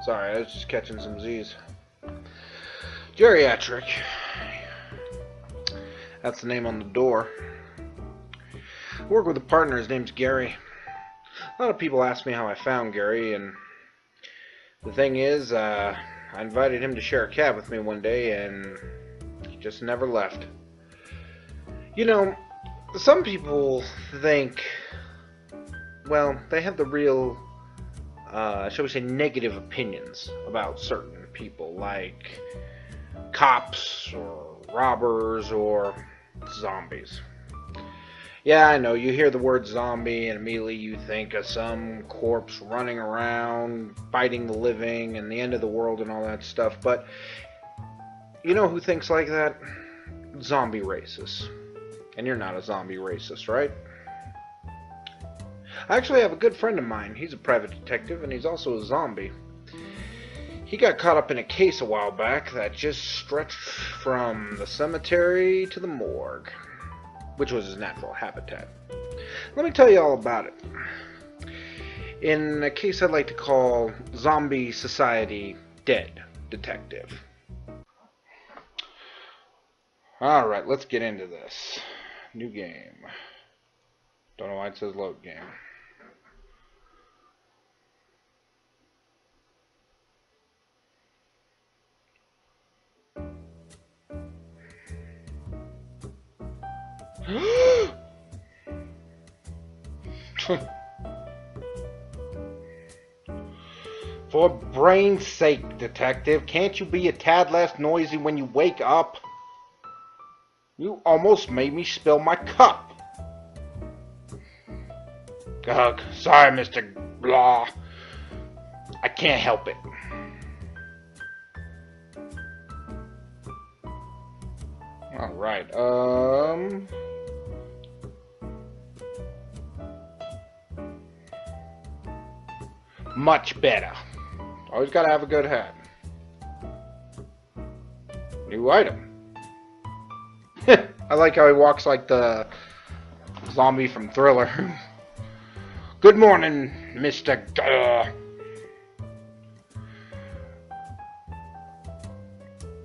Sorry, I was just catching some Z's. Geriatric. That's the name on the door. I work with a partner, his name's Gary. A lot of people ask me how I found Gary, and the thing is, I invited him to share a cab with me one day, and he just never left. You know, some people think, well, they have the real, shall we say, negative opinions about certain people, like cops, or robbers, or zombies. Yeah, I know, you hear the word zombie and immediately you think of some corpse running around, biting the living, and the end of the world and all that stuff, but you know who thinks like that? Zombie racists. And you're not a zombie racist, right? I actually have a good friend of mine. He's a private detective, and he's also a zombie. He got caught up in a case a while back that just stretched from the cemetery to the morgue, which was his natural habitat. Let me tell you all about it. In a case I'd like to call Zombie Society Dead Detective. Alright, let's get into this. New game. Don't know why it says load game. For brain's sake, detective, can't you be a tad less noisy when you wake up? You almost made me spill my cup. Ugh, sorry, Mr. Blah. I can't help it. Alright, much better. Always gotta have a good hat. New item. I like how he walks like the zombie from Thriller. Good morning, Mr.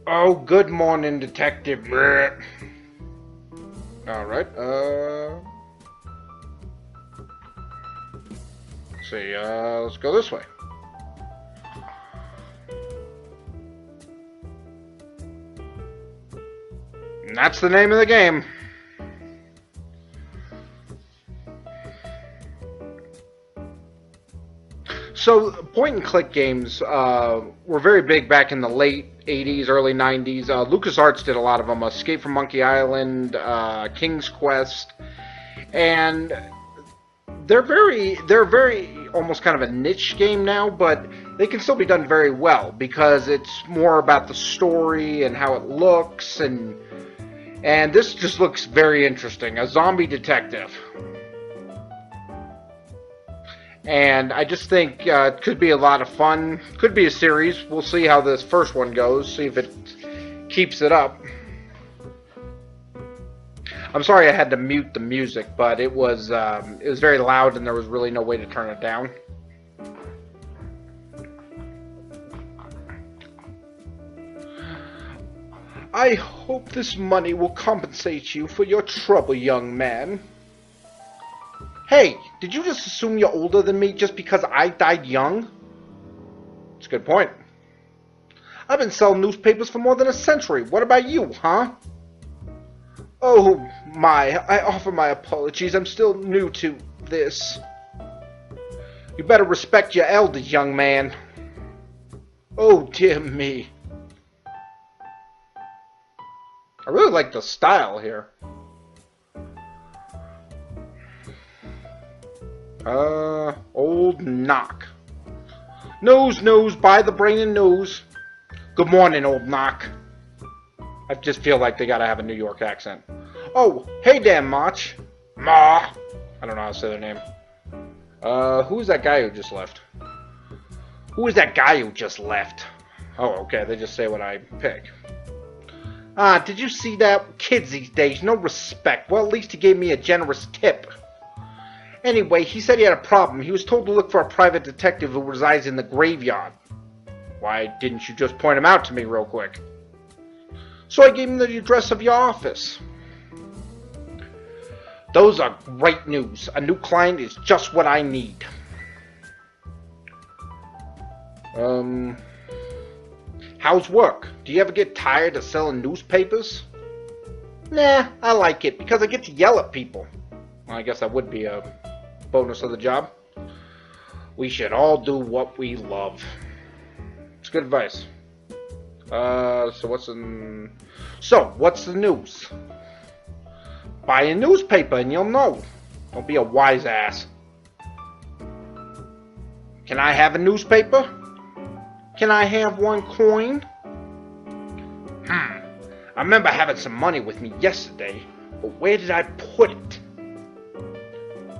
Oh, good morning, Detective. Alright, let's see, let's go this way. And that's the name of the game. So, point-and-click games were very big back in the late 80s, early 90s. LucasArts did a lot of them. Escape from Monkey Island, King's Quest, and they're very almost kind of a niche game now, but they can still be done very well because it's more about the story and how it looks, and this just looks very interesting. A zombie detective. And I just think it could be a lot of fun. Could be a series. We'll see how this first one goes. See if it keeps it up. I'm sorry I had to mute the music, but it was very loud and there was really no way to turn it down. I hope this money will compensate you for your trouble, young man. Hey, did you just assume you're older than me just because I died young? That's a good point. I've been selling newspapers for more than a century. What about you, huh? Oh my, I offer my apologies. I'm still new to this. You better respect your elders, young man. Oh dear me. I really like the style here. Old knock. Nose, by the brain and nose. Good morning, old knock. I just feel like they gotta have a New York accent. Oh, hey there, Mach. Ma. I don't know how to say their name. Who's that guy who just left? Who is that guy who just left? Oh, okay, they just say what I pick. Ah, did you see that? Kids these days, no respect. Well, at least he gave me a generous tip. Anyway, he said he had a problem. He was told to look for a private detective who resides in the graveyard. Why didn't you just point him out to me real quick? So I gave him the address of your office. Those are great news. A new client is just what I need. How's work? Do you ever get tired of selling newspapers? Nah, I like it because I get to yell at people. Well, I guess that would be a bonus of the job. We should all do what we love. It's good advice. So what's the news? Buy a newspaper and you'll know. Don't be a wise ass. Can I have a newspaper? Can I have one coin? I remember having some money with me yesterday, but where did I put it?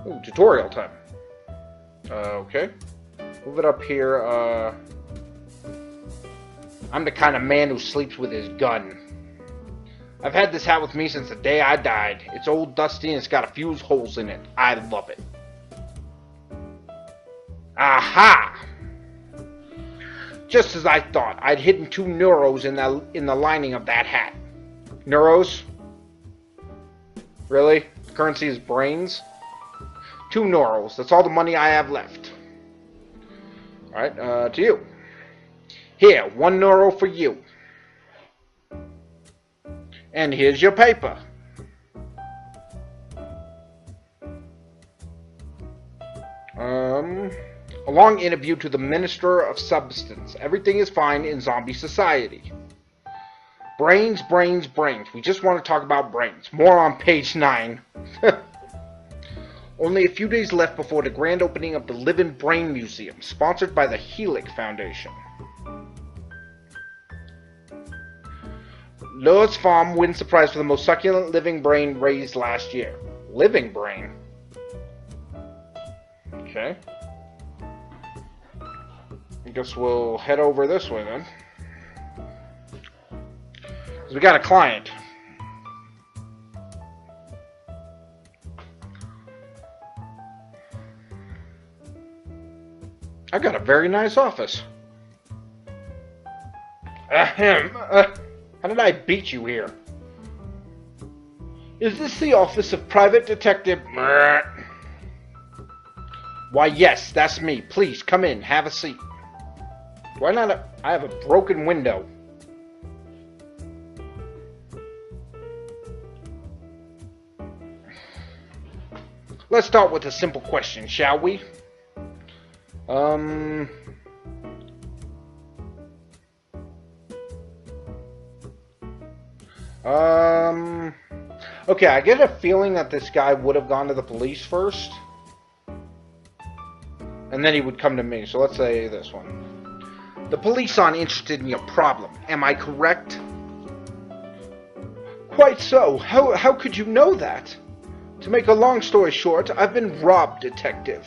Ooh, tutorial time. Okay. Move it up here. I'm the kind of man who sleeps with his gun. I've had this hat with me since the day I died. It's old, dusty, and it's got a few holes in it. I love it. Aha! Just as I thought, I'd hidden 2 neuros in the lining of that hat. Neuros? Really? Currency is brains? 2 neuros. That's all the money I have left. Alright, to you. Here, 1 neuro for you. And here's your paper. A long interview to the Minister of Substance. Everything is fine in zombie society. Brains, brains, brains. We just want to talk about brains. More on page 9. Only a few days left before the grand opening of the Living Brain Museum, sponsored by the Helix Foundation. Lord's Farm wins the prize for the most succulent living brain raised last year. Living brain? Okay. I guess we'll head over this way then. Because we got a client. I got a very nice office. How did I beat you here? Is this the office of Private Detective? Why, yes, that's me. Please, come in. Have a seat. Why not? I have a broken window. Let's start with a simple question, shall we? Okay, I get a feeling that this guy would have gone to the police first. And then he would come to me. So let's say this one. The police aren't interested in your problem. Am I correct? Quite so. How could you know that? To make a long story short, I've been robbed, detective.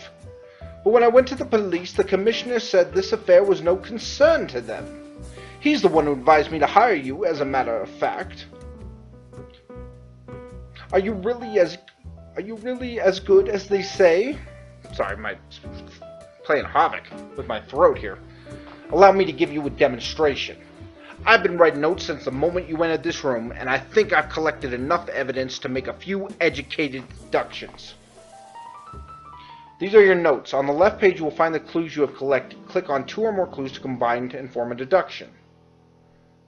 But when I went to the police, the commissioner said this affair was no concern to them. He's the one who advised me to hire you, as a matter of fact. Are you really as good as they say? Sorry, I'm playing havoc with my throat here. Allow me to give you a demonstration. I've been writing notes since the moment you entered this room, and I think I've collected enough evidence to make a few educated deductions. These are your notes. On the left page, you will find the clues you have collected. Click on 2 or more clues to combine and form a deduction.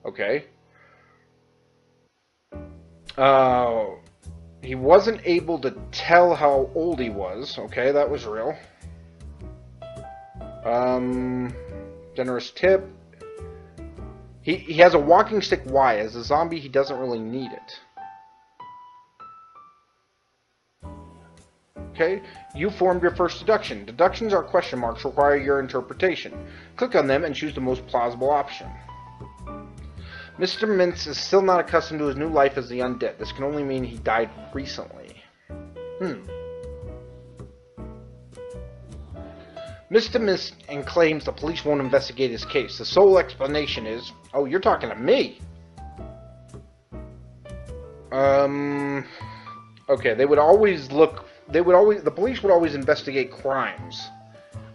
Okay. He wasn't able to tell how old he was. Okay, that was real. Generous tip. He has a walking stick. Why? As a zombie, he doesn't really need it. Okay, you formed your first deduction. Deductions are question marks, require your interpretation. Click on them and choose the most plausible option. Mr. Mintz is still not accustomed to his new life as the undead. This can only mean he died recently. Mr. Mintz claims the police won't investigate his case. The sole explanation is... Oh, you're talking to me! Okay, they would always look... The police would always investigate crimes.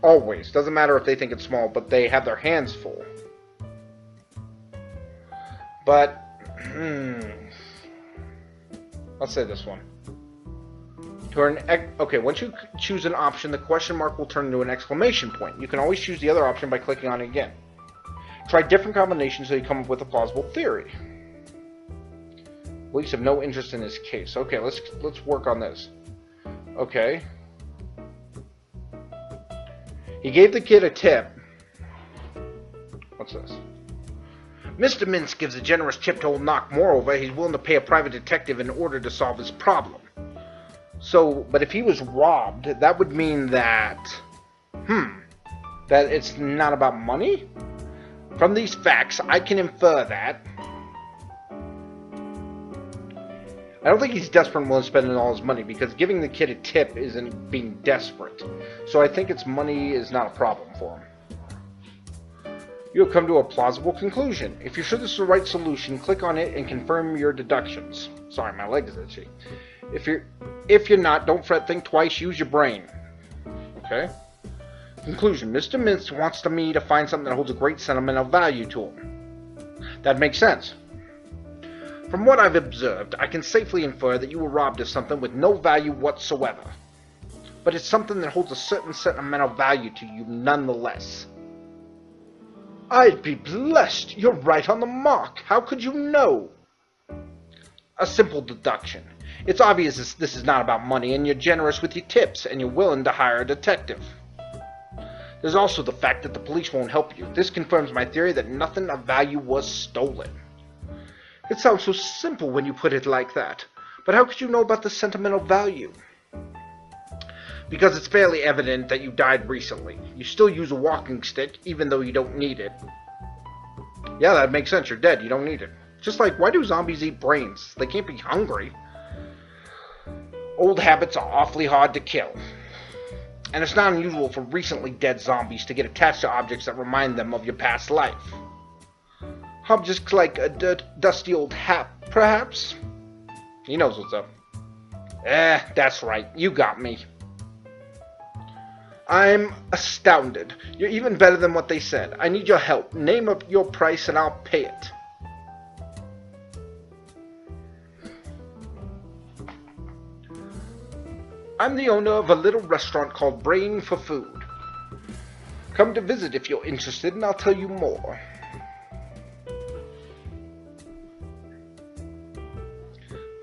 Always. Doesn't matter if they think it's small, but they have their hands full. But, let's say this one. Okay, once you choose an option, the question mark will turn into an exclamation point. You can always choose the other option by clicking on it again. Try different combinations until you come up with a plausible theory. Police have no interest in this case. Okay, let's work on this. Okay. He gave the kid a tip. What's this? Mr. Mintz gives a generous tip to old Knock. Moreover, he's willing to pay a private detective in order to solve his problem. So, but if he was robbed, that would mean that, that it's not about money? From these facts, I can infer that. I don't think he's desperate and willing to spend all his money, because giving the kid a tip isn't being desperate. So I think it's money is not a problem for him. You have come to a plausible conclusion. If you're sure this is the right solution, click on it and confirm your deductions. Sorry, my leg is itchy. If you're not, don't fret, think twice, use your brain. Okay? Conclusion. Mr. Mintz wants me to find something that holds a great sentimental value to him. That makes sense. From what I've observed, I can safely infer that you were robbed of something with no value whatsoever. But it's something that holds a certain sentimental value to you nonetheless. I'd be blessed. You're right on the mark. How could you know? A simple deduction. It's obvious this is not about money, and you're generous with your tips, and you're willing to hire a detective. There's also the fact that the police won't help you. This confirms my theory that nothing of value was stolen. It sounds so simple when you put it like that. But how could you know about the sentimental value? Because it's fairly evident that you died recently. You still use a walking stick, even though you don't need it. Yeah, that makes sense. You're dead. You don't need it. Just like, why do zombies eat brains? They can't be hungry. Old habits are awfully hard to kill. And it's not unusual for recently dead zombies to get attached to objects that remind them of your past life. Objects like a dusty old hat, perhaps? He knows what's up. That's right. You got me. I'm astounded. You're even better than what they said. I need your help. Name up your price and I'll pay it. I'm the owner of a little restaurant called Brain for Food. Come to visit if you're interested and I'll tell you more.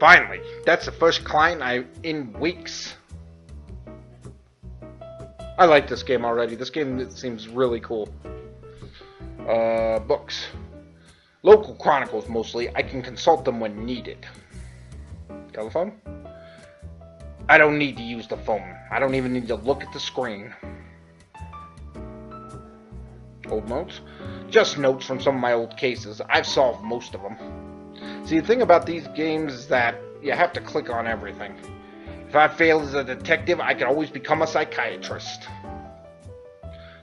Finally, that's the first client in weeks. I like this game already. This game seems really cool. Books. Local chronicles mostly. I can consult them when needed. Telephone? I don't need to use the phone. I don't even need to look at the screen. Old notes? Just notes from some of my old cases. I've solved most of them. See, the thing about these games is that you have to click on everything. If I fail as a detective, I can always become a psychiatrist.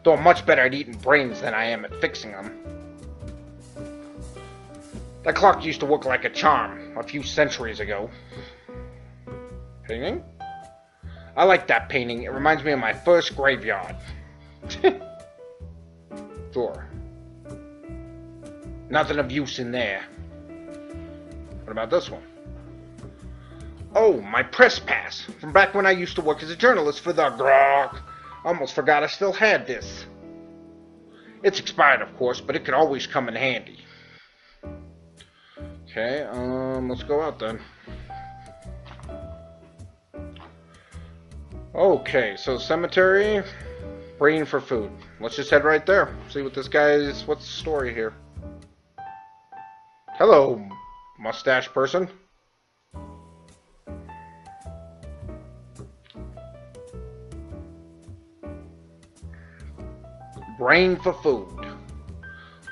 Though I'm much better at eating brains than I am at fixing them. That clock used to work like a charm a few centuries ago. Painting? I like that painting. It reminds me of my first graveyard. Drawer. Nothing of use in there. What about this one? Oh, my press pass. From back when I used to work as a journalist for the Grok. Almost forgot I still had this. It's expired, of course, but it could always come in handy. Okay, let's go out then. Okay, so cemetery, Brain for Food. Let's just head right there. See what this guy's, what's the story here? Hello, mustache person. Brain for Food.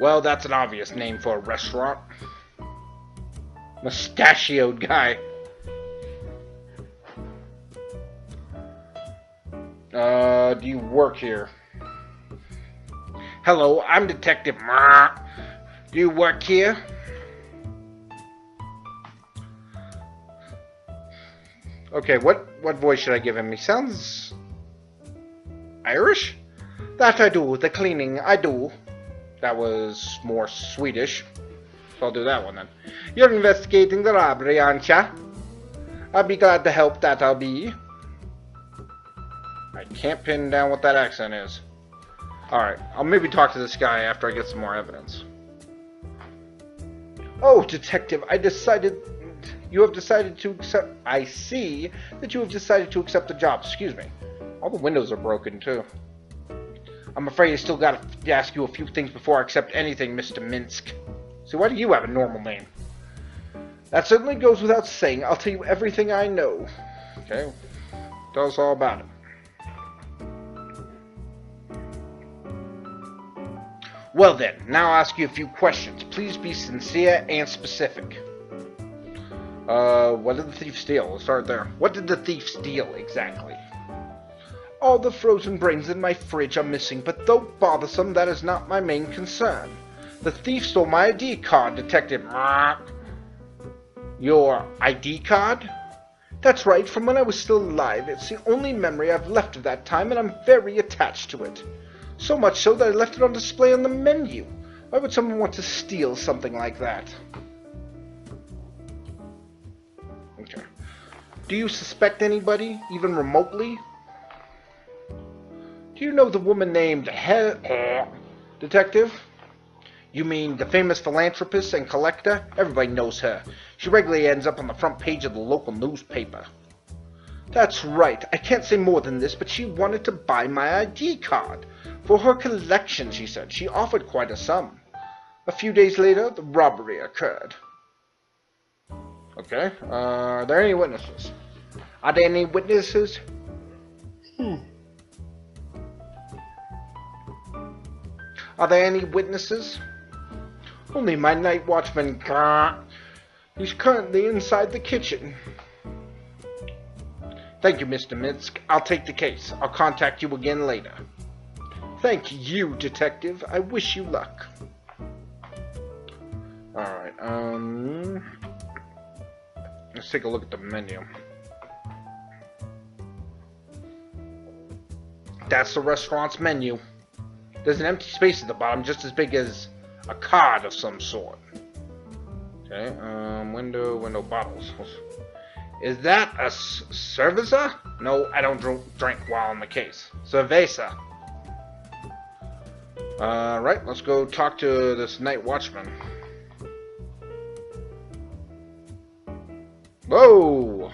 Well, that's an obvious name for a restaurant. Mustachioed guy. Do you work here? Hello, I'm Detective Ma. Do you work here? Okay, what voice should I give him? He sounds Irish? That I do, the cleaning, I do. That was more Swedish. So I'll do that one then. You're investigating the robbery, aren't ya? I'll be glad to help, that I'll be. I can't pin down what that accent is. Alright, I'll maybe talk to this guy after I get some more evidence. Oh, detective, you have decided to accept... I see that you have decided to accept the job. Excuse me. All the windows are broken, too. I'm afraid I still gotta ask you a few things before I accept anything, Mr. Minsk. See, why do you have a normal name? That certainly goes without saying. I'll tell you everything I know. Okay. Tell us all about it. Well then, now I'll ask you a few questions. Please be sincere and specific. What did the thief steal? We'll start there. What did the thief steal, exactly? All the frozen brains in my fridge are missing, but though bothersome, that is not my main concern. The thief stole my ID card, Detective. Your ID card? That's right, from when I was still alive. It's the only memory I've left of that time, and I'm very attached to it. So much so that I left it on display on the menu. Why would someone want to steal something like that? Okay. Do you suspect anybody, even remotely? Do you know the woman named Detective? You mean the famous philanthropist and collector? Everybody knows her. She regularly ends up on the front page of the local newspaper. That's right. I can't say more than this, but she wanted to buy my ID card. For her collection, she said. She offered quite a sum. A few days later, the robbery occurred. Okay. Are there any witnesses? Are there any witnesses? Are there any witnesses? Only my night watchman. He's currently inside the kitchen. Thank you, Mr. Minsk. I'll take the case. I'll contact you again later. Thank you, Detective. I wish you luck. Alright, let's take a look at the menu. That's the restaurant's menu. There's an empty space at the bottom, just as big as a card of some sort. Okay, window bottles. Is that a cerveza? No, I don't drink while on the case. Cerveza. Right, let's go talk to this night watchman. Whoa!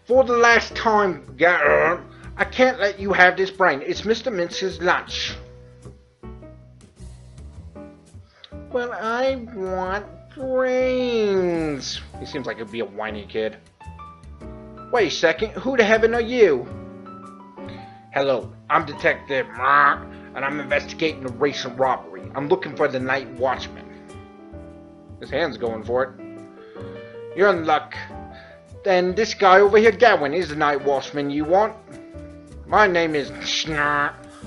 For the last time, I can't let you have this brain. It's Mr. Minsk's lunch. Well, I want brains. He seems like he'd be a whiny kid. Wait a second, who the heaven are you? Hello, I'm Detective and I'm investigating a recent robbery. I'm looking for the night watchman. His hand's going for it. You're in luck. Then this guy over here, Gavin, is the night watchman you want. My name is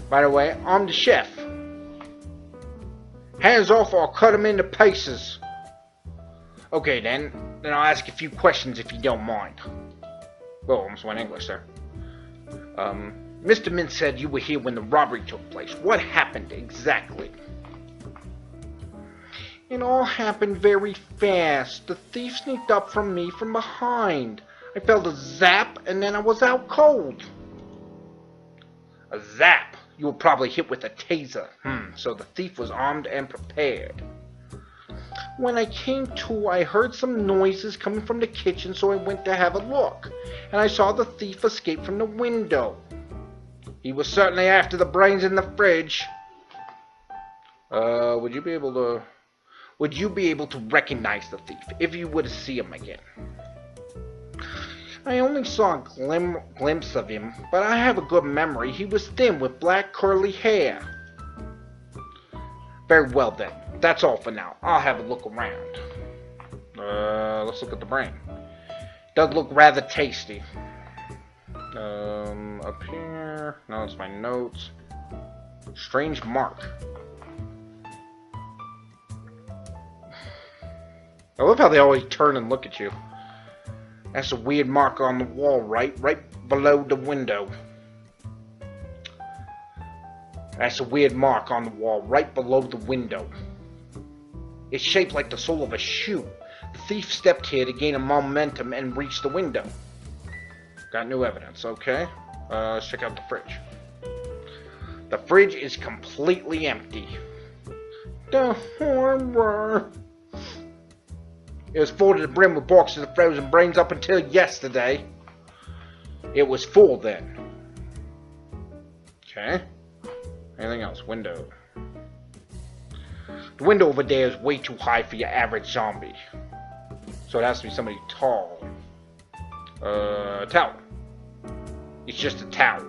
By the way, I'm the chef. Hands off or I'll cut him into pieces. Okay then I'll ask a few questions if you don't mind. Whoa, almost went English there. Mr. Mintz said you were here when the robbery took place. What happened exactly? It all happened very fast. The thief sneaked up from me from behind. I felt a zap and then I was out cold. A zap? You were probably hit with a taser. So the thief was armed and prepared. When I came to, I heard some noises coming from the kitchen, so I went to have a look. And I saw the thief escape from the window. He was certainly after the brains in the fridge. Would you be able to recognize the thief if you were to see him again? I only saw a glimpse of him, but I have a good memory. He was thin with black curly hair. Very well then. That's all for now. I'll have a look around. Let's look at the brain. Does look rather tasty. Up here. No, it's my notes. Strange mark. I love how they always turn and look at you. That's a weird mark on the wall, right below the window. That's a weird mark on the wall right below the window. It's shaped like the sole of a shoe. The thief stepped here to gain a momentum and reach the window. Got new evidence, okay. Let's check out the fridge. The fridge is completely empty. The horror. It was full to the brim with boxes of frozen brains up until yesterday. It was full then. Okay. Anything else? Window. The window over there is way too high for your average zombie. So it has to be somebody tall. Towel. It's just a towel.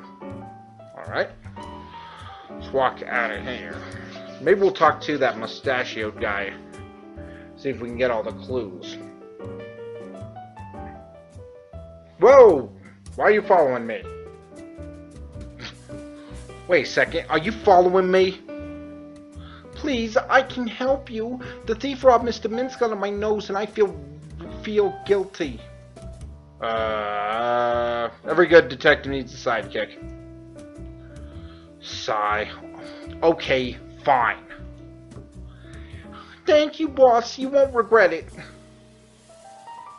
Alright. Let's walk out of here. Maybe we'll talk to that mustachioed guy. See if we can get all the clues. Whoa! Why are you following me? Wait a second. Are you following me? Please, I can help you. The thief robbed Mr. Minsky under my nose and I feel guilty. Every good detective needs a sidekick. Sigh. Okay, fine. Thank you, boss. You won't regret it.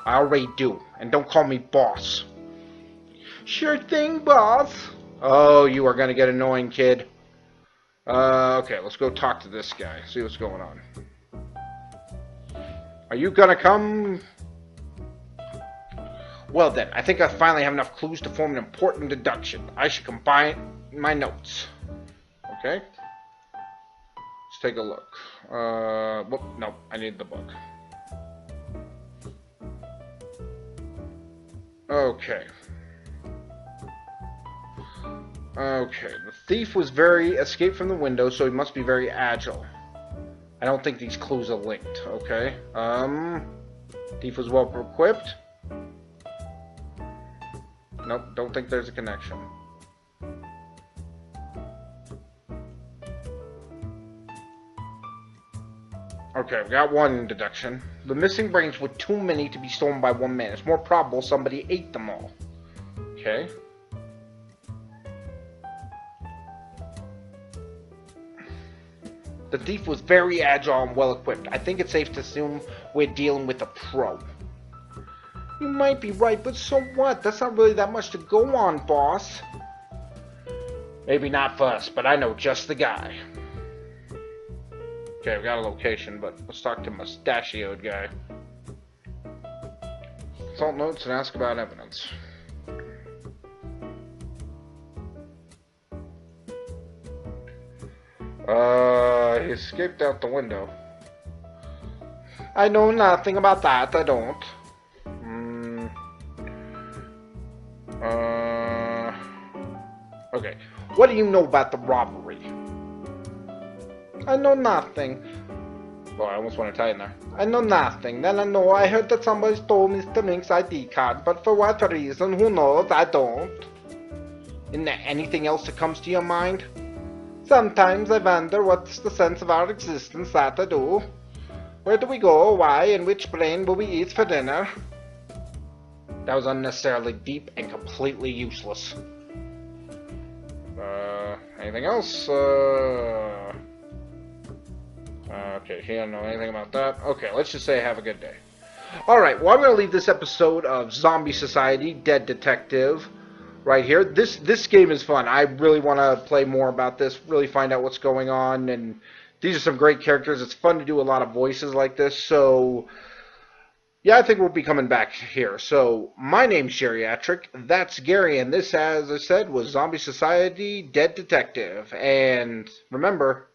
I already do. And don't call me boss. Sure thing, boss. Oh, you are gonna get annoying, kid. Okay, let's go talk to this guy. See what's going on. Are you gonna come? Well then, I think I finally have enough clues to form an important deduction. I should combine my notes. Okay? Let's take a look. Whoop, no, I need the book. Okay. Okay, the thief was escaped from the window, so he must be very agile. I don't think these clues are linked, okay? Thief was well equipped. Nope, don't think there's a connection. Okay, we got one deduction. The missing brains were too many to be stolen by one man. It's more probable somebody ate them all. Okay. The thief was very agile and well equipped. I think it's safe to assume we're dealing with a pro. You might be right, but so what? That's not really that much to go on, boss. Maybe not for us, but I know just the guy. Okay, we got a location, but let's talk to mustachioed guy. Consult notes and ask about evidence. He escaped out the window. I know nothing about that, I don't. Okay. What do you know about the robbery? I know nothing. Oh, I almost want to tie in there. I know nothing. Then I heard that somebody stole Mr. Mink's ID card, but for what reason, who knows, I don't. Isn't there anything else that comes to your mind? Sometimes I wonder what's the sense of our existence, that I do. Where do we go, why, and which brain will we eat for dinner? That was unnecessarily deep and completely useless. Anything else? Okay, he don't know anything about that. Okay, let's just say have a good day. Alright, well I'm going to leave this episode of Zombie Society, Dead Detective, right here. This game is fun. I really want to play more about this, really find out what's going on, and these are some great characters. It's fun to do a lot of voices like this, so yeah, I think we'll be coming back here. So, my name's Geriatric, that's Gary, and this, as I said, was Zombie Society, Dead Detective, and remember,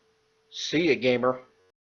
see ya, gamer.